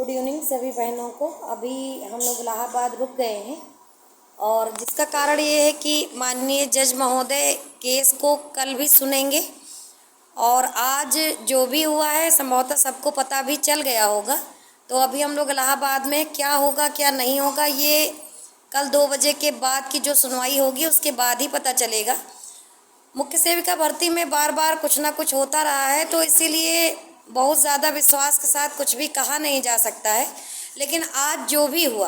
Good evening सभी बहनों को। अभी हम लोग इलाहाबाद रुक गए हैं और जिसका कारण ये है कि माननीय जज महोदय केस को कल भी सुनेंगे और आज जो भी हुआ है संभवतः सबको पता भी चल गया होगा। तो अभी हम लोग इलाहाबाद में क्या होगा क्या नहीं होगा ये कल 2 बजे के बाद की जो सुनवाई होगी उसके बाद ही पता चलेगा। मुख्य सेविका भर्ती में बार बार कुछ ना कुछ होता रहा है, तो इसीलिए बहुत ज़्यादा विश्वास के साथ कुछ भी कहा नहीं जा सकता है। लेकिन आज जो भी हुआ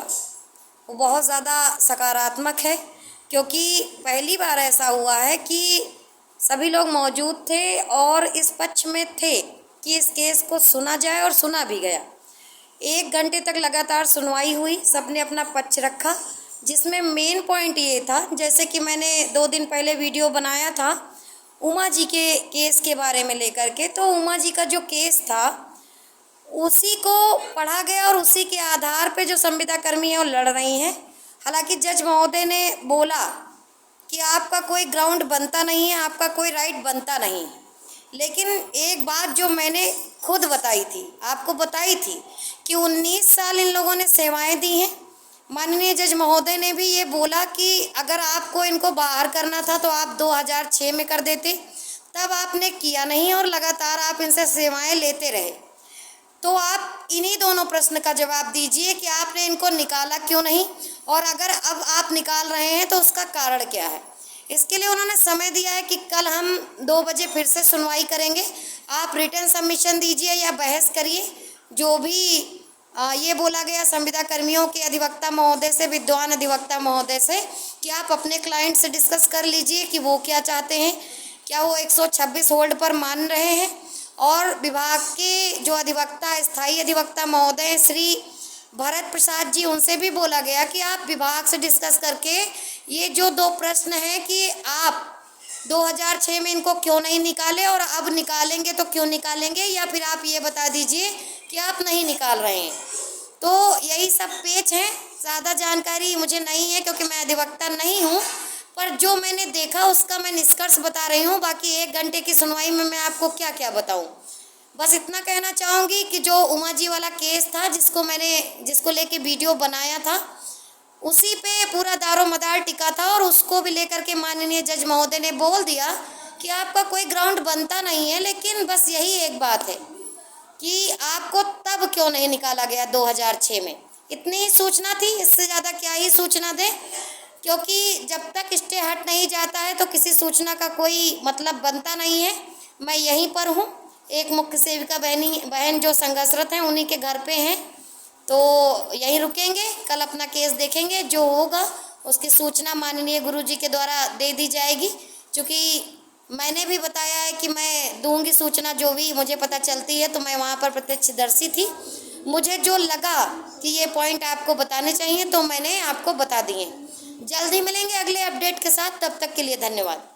वो बहुत ज़्यादा सकारात्मक है, क्योंकि पहली बार ऐसा हुआ है कि सभी लोग मौजूद थे और इस पक्ष में थे कि इस केस को सुना जाए और सुना भी गया। 1 घंटे तक लगातार सुनवाई हुई, सबने अपना पक्ष रखा, जिसमें मेन पॉइंट ये था, जैसे कि मैंने 2 दिन पहले वीडियो बनाया था उमा जी के केस के बारे में लेकर के। तो उमा जी का जो केस था उसी को पढ़ा गया और उसी के आधार पे जो संविदा कर्मी है वो लड़ रही हैं। हालांकि जज महोदय ने बोला कि आपका कोई ग्राउंड बनता नहीं है, आपका कोई राइट बनता नहीं है। लेकिन एक बात जो मैंने खुद बताई थी, आपको बताई थी कि 19 साल इन लोगों ने सेवाएं दी हैं। माननीय जज महोदय ने भी ये बोला कि अगर आपको इनको बाहर करना था तो आप 2006 में कर देते, तब आपने किया नहीं और लगातार आप इनसे सेवाएं लेते रहे। तो आप इन्हीं दोनों प्रश्न का जवाब दीजिए कि आपने इनको निकाला क्यों नहीं, और अगर अब आप निकाल रहे हैं तो उसका कारण क्या है। इसके लिए उन्होंने समय दिया है कि कल हम 2 बजे फिर से सुनवाई करेंगे। आप रिटर्न सबमिशन दीजिए या बहस करिए, जो भी ये बोला गया संविदा कर्मियों के अधिवक्ता महोदय से, विद्वान अधिवक्ता महोदय से, कि आप अपने क्लाइंट से डिस्कस कर लीजिए कि वो क्या चाहते हैं, क्या वो 126 होल्ड पर मान रहे हैं। और विभाग के जो अधिवक्ता, स्थायी अधिवक्ता महोदय श्री भरत प्रसाद जी, उनसे भी बोला गया कि आप विभाग से डिस्कस करके ये जो 2 प्रश्न हैं कि आप 2006 में इनको क्यों नहीं निकाले और अब निकालेंगे तो क्यों निकालेंगे, या फिर आप ये बता दीजिए कि आप नहीं निकाल रहे हैं। तो यही सब पेच हैं। ज़्यादा जानकारी मुझे नहीं है क्योंकि मैं अधिवक्ता नहीं हूँ, पर जो मैंने देखा उसका मैं निष्कर्ष बता रही हूँ। बाकी 1 घंटे की सुनवाई में मैं आपको क्या क्या बताऊँ। बस इतना कहना चाहूँगी कि जो उमा जी वाला केस था, जिसको लेके वीडियो बनाया था, उसी पे पूरा दारो मदार टिका था और उसको भी लेकर के माननीय जज महोदय ने बोल दिया कि आपका कोई ग्राउंड बनता नहीं है। लेकिन बस यही एक बात है कि आपको तब क्यों नहीं निकाला गया 2006 में। इतनी ही सूचना थी, इससे ज़्यादा क्या ही सूचना दें, क्योंकि जब तक स्टे हट नहीं जाता है तो किसी सूचना का कोई मतलब बनता नहीं है। मैं यहीं पर हूँ, एक मुख्य सेविका बहन जो संघर्षरत हैं उन्हीं के घर पे हैं, तो यहीं रुकेंगे। कल अपना केस देखेंगे, जो होगा उसकी सूचना माननीय गुरुजी के द्वारा दे दी जाएगी। क्योंकि मैंने भी बताया है कि मैं दूंगी सूचना, जो भी मुझे पता चलती है, तो मैं वहाँ पर प्रत्यक्षदर्शी थी। मुझे जो लगा कि ये पॉइंट आपको बताने चाहिए तो मैंने आपको बता दिए। जल्दी मिलेंगे अगले अपडेट के साथ, तब तक के लिए धन्यवाद।